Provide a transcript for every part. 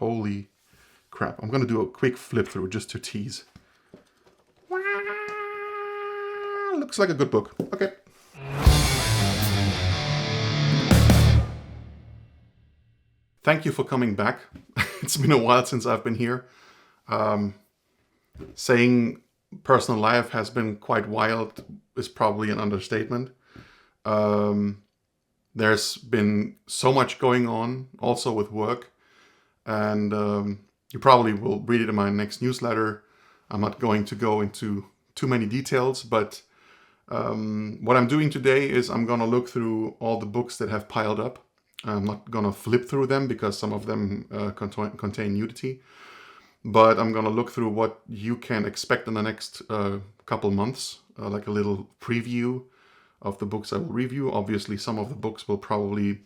Holy crap. I'm going to do a quick flip through just to tease. Looks like a good book. Okay. Thank you for coming back. It's been a while since I've been here. Saying personal life has been quite wild is probably an understatement. There's been so much going on also with work, and you probably will read it in my next newsletter. I'm not going to go into too many details, but what I'm doing today is I'm going to look through all the books that have piled up. I'm not going to flip through them because some of them contain nudity. But I'm going to look through what you can expect in the next couple months, like a little preview of the books I will review. Obviously, some of the books will probably,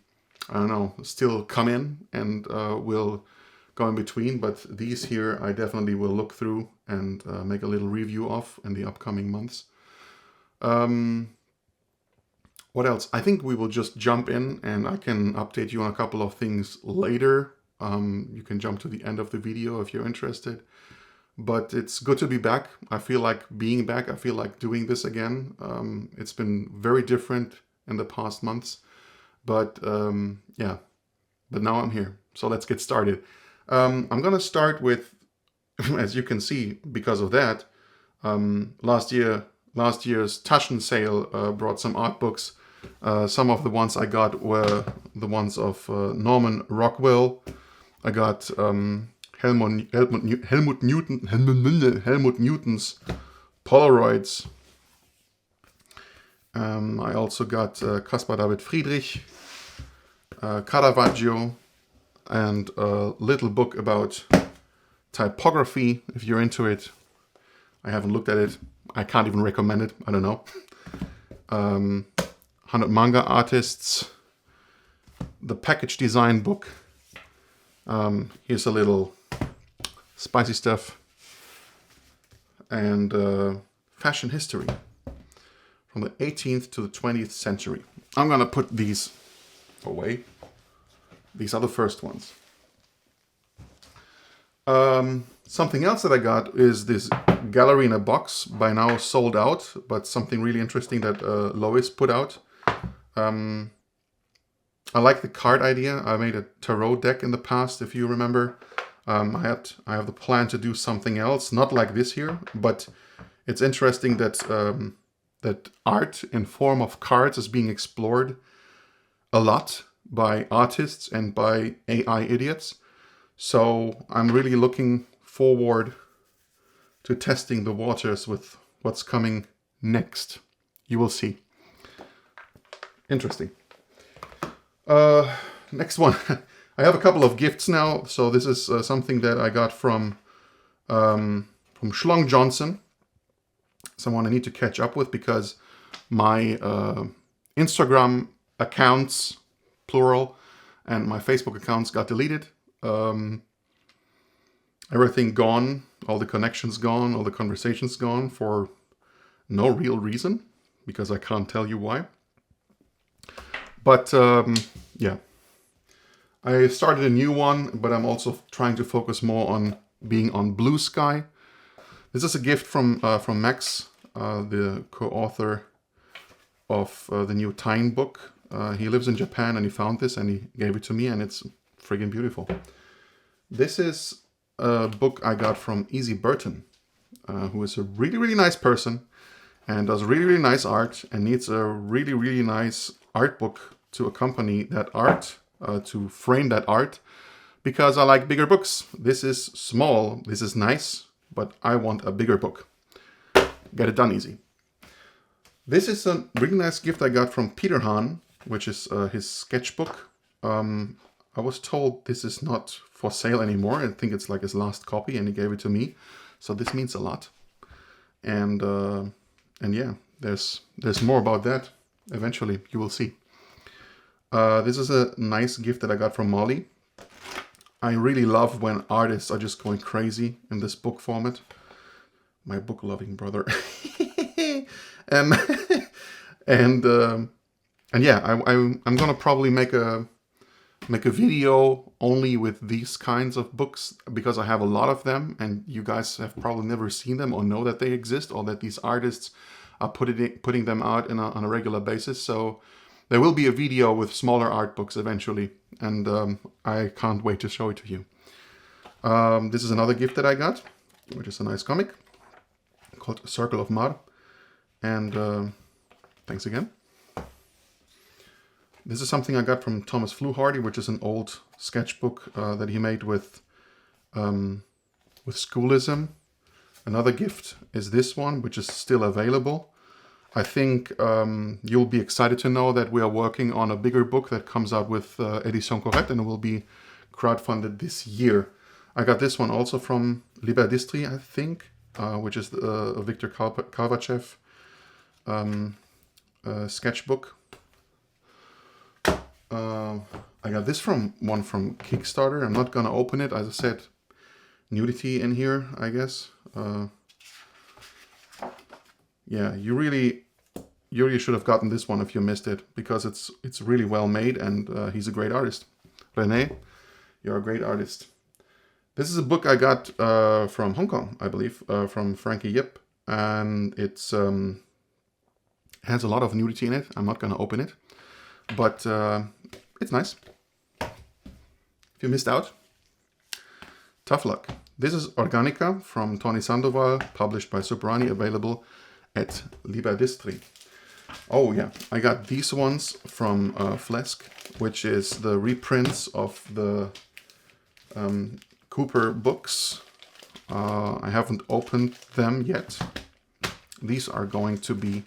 I don't know, still come in and will go in between. But these here, I definitely will look through and make a little review of in the upcoming months. What else? I think we will just jump in and I can update you on a couple of things later. You can jump to the end of the video if you're interested. But it's good to be back. I feel like being back. I feel like doing this again. It's been very different in the past months. But yeah, but now I'm here. So let's get started. I'm going to start with, as you can see, because of that, last year's Taschen sale brought some art books. Some of the ones I got were the ones of Norman Rockwell. I got Helmut Newton's Polaroids. I also got Caspar David Friedrich, Caravaggio, and a little book about typography, if you're into it. I haven't looked at it. I can't even recommend it. I don't know. 100 Manga Artists. The package design book. Here's a little spicy stuff. And fashion history. From the 18th to the 20th century. I'm going to put these away. These are the first ones. Something else that I got is this gallery in a box, by now sold out, but something really interesting that Lois put out. I like the card idea. I made a tarot deck in the past, if you remember. I have the plan to do something else, not like this here, but it's interesting that that art in form of cards is being explored a lot by artists and by AI idiots. So I'm really looking forward to testing the waters with what's coming next. You will see. Interesting. Next one. I have a couple of gifts now. So this is something that I got from Schlong Johnson. Someone I need to catch up with because my Instagram accounts, plural, and my Facebook accounts got deleted. Everything gone, all the connections gone, all the conversations gone for no real reason, because I can't tell you why. But yeah, I started a new one, but I'm also trying to focus more on being on Blue Sky. This is a gift from Max, the co-author of the new Tyne book. He lives in Japan and he found this and he gave it to me and it's friggin' beautiful. This is a book I got from Easy Burton, who is a really, really nice person and does really, really nice art and needs a really, really nice art book to accompany that art, to frame that art, because I like bigger books. This is small, this is nice, but I want a bigger book. Get it done easy. This is a really nice gift I got from Peter Hahn, which is his sketchbook. I was told this is not for sale anymore. I think it's like his last copy and he gave it to me. So this means a lot. And yeah, there's more about that. Eventually, you will see. This is a nice gift that I got from Molly. I really love when artists are just going crazy in this book format. My book-loving brother. And yeah, I'm gonna probably make a make a video only with these kinds of books because I have a lot of them, and you guys have probably never seen them or know that they exist, or that these artists are putting them out on a regular basis. So there will be a video with smaller art books eventually, and I can't wait to show it to you. This is another gift that I got, which is a nice comic called Circle of Mar, and thanks again. This is something I got from Thomas Fluhardy, which is an old sketchbook that he made with Schoolism. Another gift is this one, which is still available. I think you'll be excited to know that we are working on a bigger book that comes out with Edition Correct, and it will be crowdfunded this year. I got this one also from Liberdistri, I think, which is a Viktor Karvachev sketchbook. I got this one from Kickstarter. I'm not gonna open it. As I said, nudity in here, I guess. Yeah, you really should have gotten this one if you missed it, because it's really well made, and he's a great artist. René, you're a great artist. This is a book I got from Hong Kong, I believe, from Frankie Yip, and it's has a lot of nudity in it. I'm not gonna open it, but it's nice. If you missed out, tough luck. This is Organica from Tony Sandoval, published by Sobrani, available at Liberdistri. Oh yeah, I got these ones from Flesk, which is the reprints of the Cooper books. I haven't opened them yet. These are going to be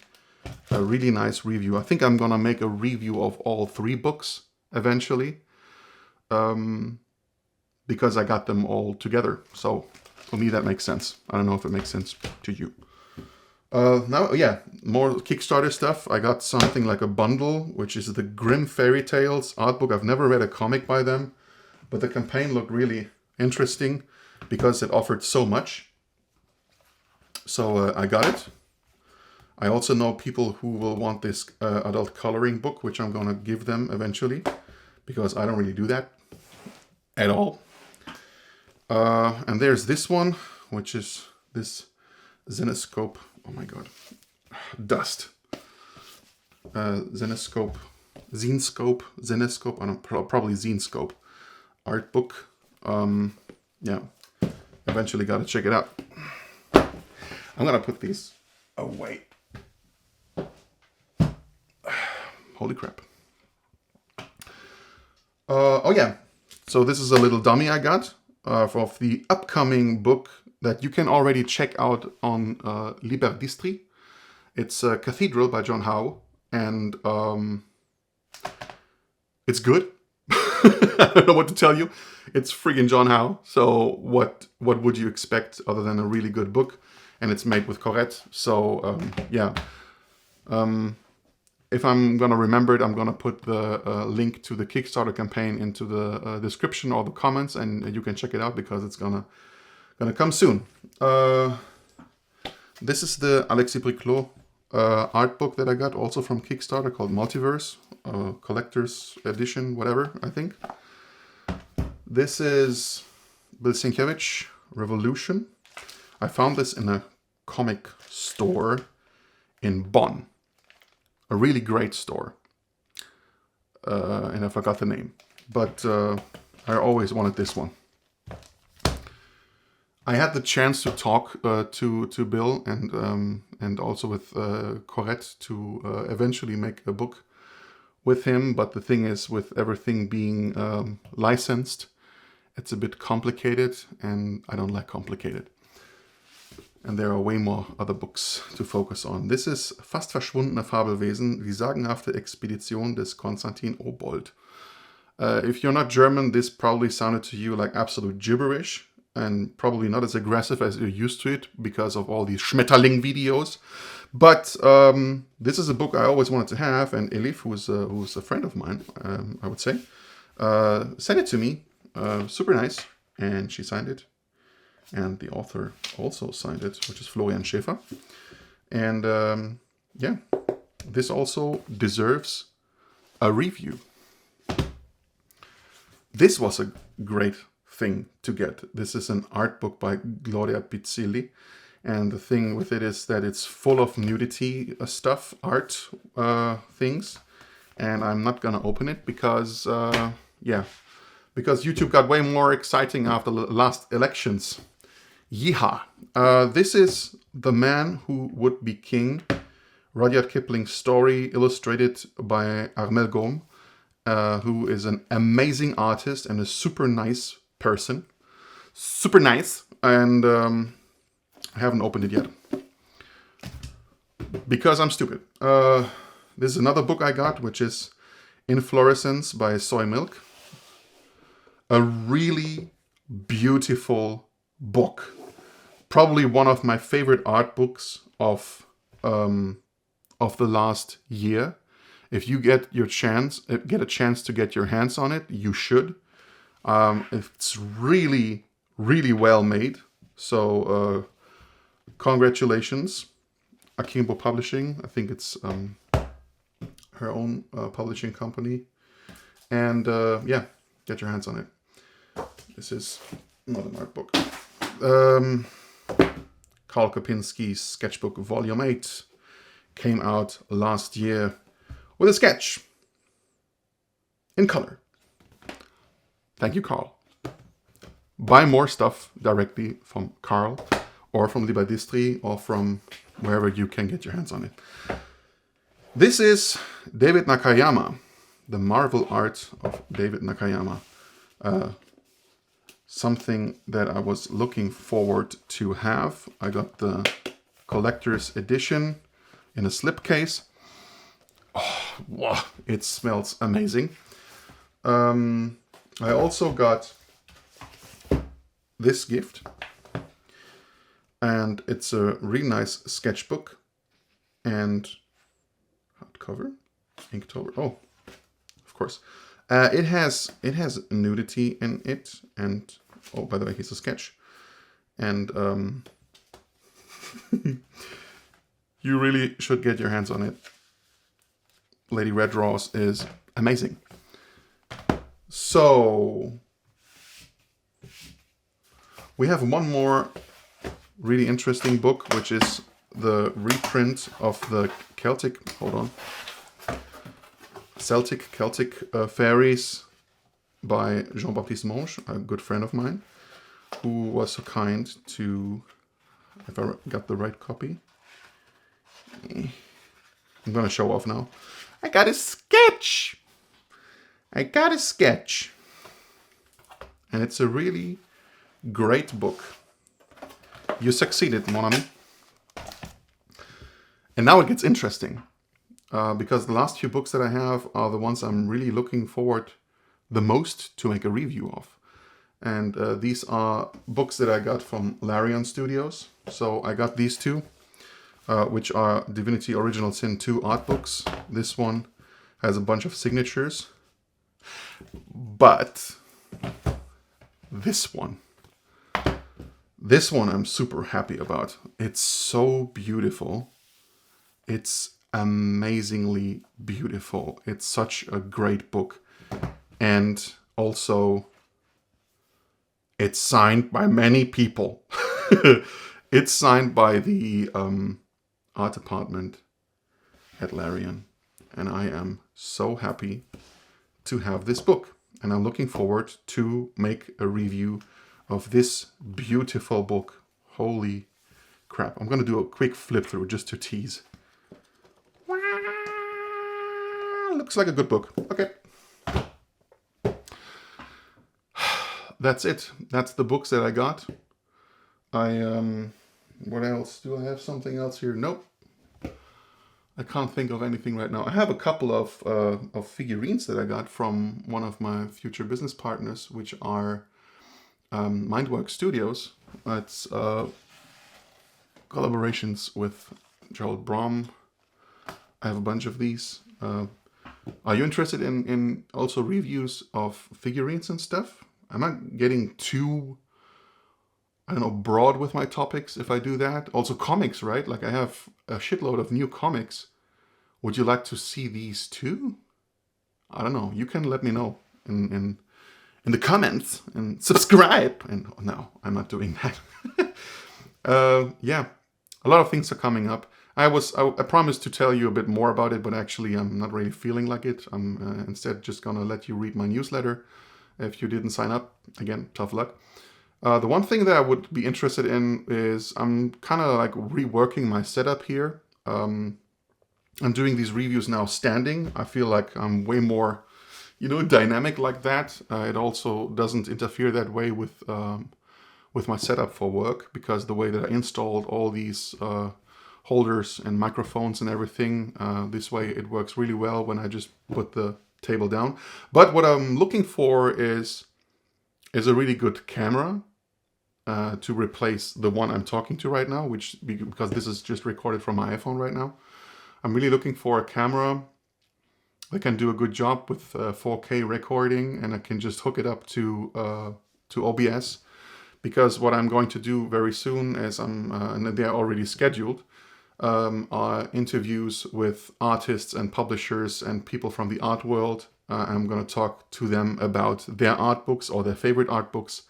a really nice review. I think I'm gonna make a review of all 3 books eventually, because I got them all together. So for me that makes sense. I don't know if it makes sense to you. Now, yeah, more Kickstarter stuff. I got something like a bundle, which is the Grimm Fairy Tales art book. I've never read a comic by them, but the campaign looked really interesting because it offered so much. So I got it. I also know people who will want this adult coloring book, which I'm gonna give them eventually, because I don't really do that at all. And there's this one, which is this Zenescope. Oh my god, dust. Zenescope, I don't, probably Zenescope art book. Yeah, eventually gotta check it out. I'm gonna put these away. Holy crap. Oh yeah, so this is a little dummy I got of the upcoming book that you can already check out on Liberdistri. It's Cathedral by John Howe, and it's good. I don't know what to tell you. It's friggin' John Howe, so what would you expect other than a really good book? And it's made with Corette, so yeah. If I'm gonna remember it, I'm gonna put the link to the Kickstarter campaign into the description or the comments, and you can check it out because it's gonna come soon. This is the Alexis Briclot art book that I got also from Kickstarter, called Multiverse, collector's edition, whatever, I think. This is Bill Sienkiewicz, Revolution. I found this in a comic store in Bonn. A really great store. And I forgot the name. But I always wanted this one. I had the chance to talk to Bill and also with Corette to eventually make a book with him. But the thing is, with everything being licensed, it's a bit complicated, and I don't like complicated. And there are way more other books to focus on. This is Fast verschwundene Fabelwesen, die sagenhafte Expedition des Konstantin Obold. If you're not German, this probably sounded to you like absolute gibberish, and probably not as aggressive as you're used to it because of all these Schmetterling videos. But this is a book I always wanted to have, and Elif, who's a friend of mine, I would say, sent it to me. Super nice, and she signed it. And the author also signed it, which is Florian Schäfer. And yeah, this also deserves a review. This was a great thing to get. This is an art book by Gloria Pizzilli. And the thing with it is that it's full of nudity stuff, art things. And I'm not gonna open it because, because YouTube got way more exciting after the last elections. Yeehaw. This is The Man Who Would Be King, Rudyard Kipling's story, illustrated by Armel Gaume, who is an amazing artist and a super nice person. Super nice. And I haven't opened it yet. Because I'm stupid. This is another book I got, which is Inflorescence by Soy Milk. A really beautiful book. Probably one of my favorite art books of the last year. If you get a chance to get your hands on it, you should. It's really, really well made. So congratulations, Akimbo Publishing. I think it's her own publishing company. And yeah, get your hands on it. This is not an art book. Karl Kopinski's sketchbook Volume 8 came out last year with a sketch in color. Thank you, Karl. Buy more stuff directly from Karl or from Liberdistri or from wherever you can get your hands on it. This is David Nakayama, the Marvel art of David Nakayama. Something that I was looking forward to have. I got the collector's edition in a slipcase. Oh, wow, it smells amazing. I also got this gift. And it's a really nice sketchbook. And hardcover, Inktober. Oh, of course. It has nudity in it, and oh, by the way, here's a sketch. And you really should get your hands on it. Lady Red Rose is amazing. So we have one more really interesting book, which is the reprint of the Celtic Fairies by Jean-Baptiste Monge, a good friend of mine, who was so kind to, if I got the right copy, I'm gonna show off now. I got a sketch! And it's a really great book. You succeeded, mon ami. And now it gets interesting. Because the last few books that I have are the ones I'm really looking forward the most to make a review of. And these are books that I got from Larian Studios. So I got these two, which are Divinity Original Sin 2 art books. This one has a bunch of signatures. But this one I'm super happy about. It's so beautiful. It's amazingly beautiful. It's such a great book. And also, it's signed by many people. It's signed by the art department at Larian. And I am so happy to have this book. And I'm looking forward to make a review of this beautiful book. Holy crap. I'm going to do a quick flip through just to tease. Looks like a good book. Okay. That's it. That's the books that I got. What else? Do I have something else here? Nope. I can't think of anything right now. I have a couple of figurines that I got from one of my future business partners, which are Mindwork Studios. It's collaborations with Gerald Brom. I have a bunch of these. Are you interested in also reviews of figurines and stuff? I'm not getting too, I don't know, broad with my topics if I do that. Also comics, right? Like I have a shitload of new comics. Would you like to see these too? I don't know. You can let me know in in the comments and subscribe. And no, I'm not doing that. Yeah, a lot of things are coming up. I promised to tell you a bit more about it, but actually I'm not really feeling like it. I'm instead just gonna let you read my newsletter. If you didn't sign up, again, tough luck. The one thing that I would be interested in is I'm kind of like reworking my setup here. I'm doing these reviews now standing. I feel like I'm way more, dynamic like that. It also doesn't interfere that way with my setup for work, because the way that I installed all these holders and microphones and everything, this way it works really well when I just put the table down. But what I'm looking for is a really good camera to replace the one I'm talking to right now, because this is just recorded from my iPhone right now. I'm really looking for a camera that can do a good job with 4K recording, and I can just hook it up to OBS. Because what I'm going to do very soon is and they're already scheduled, are interviews with artists and publishers and people from the art world. I'm going to talk to them about their art books or their favorite art books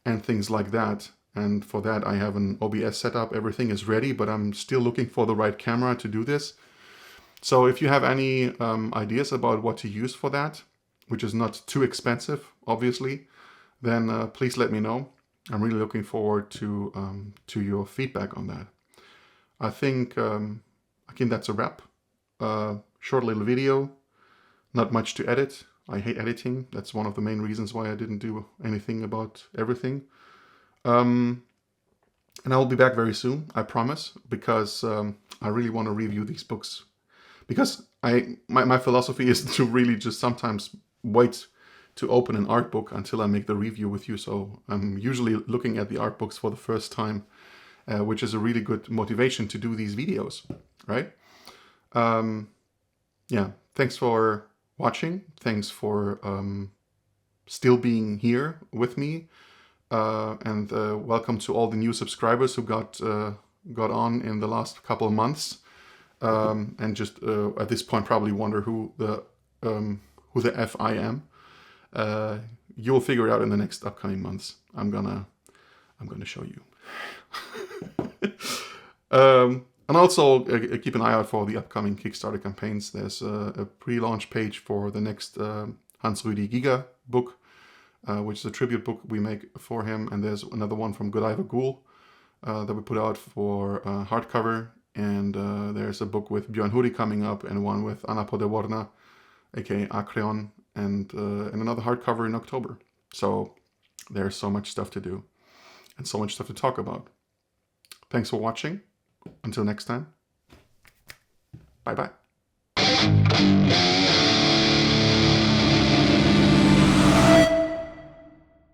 and things like that. And for that, I have an OBS setup. Everything is ready, but I'm still looking for the right camera to do this. So if you have any ideas about what to use for that, which is not too expensive, obviously, then please let me know. I'm really looking forward to your feedback on that. I think that's a wrap. Short little video, not much to edit. I hate editing. That's one of the main reasons why I didn't do anything about everything. And I'll be back very soon, I promise, because I really want to review these books. Because my philosophy is to really just sometimes wait to open an art book until I make the review with you. So I'm usually looking at the art books for the first time, which is a really good motivation to do these videos, right? Yeah, thanks for watching. Thanks for still being here with me. And welcome to all the new subscribers who got on in the last couple of months. And just at this point probably wonder who the F I am. You'll figure it out in the next upcoming months. I'm gonna show you. And also keep an eye out for the upcoming Kickstarter campaigns. There's a pre-launch page for the next Hans-Rüdi Giger book, which is a tribute book we make for him. And there's another one from Godiva Ghoul that we put out for hardcover. And there's a book with Björn Hudi coming up, and one with Anna Podeworna, aka Akreon, and another hardcover in October. So there's so much stuff to do and so much stuff to talk about. Thanks for watching. Until next time. Bye-bye.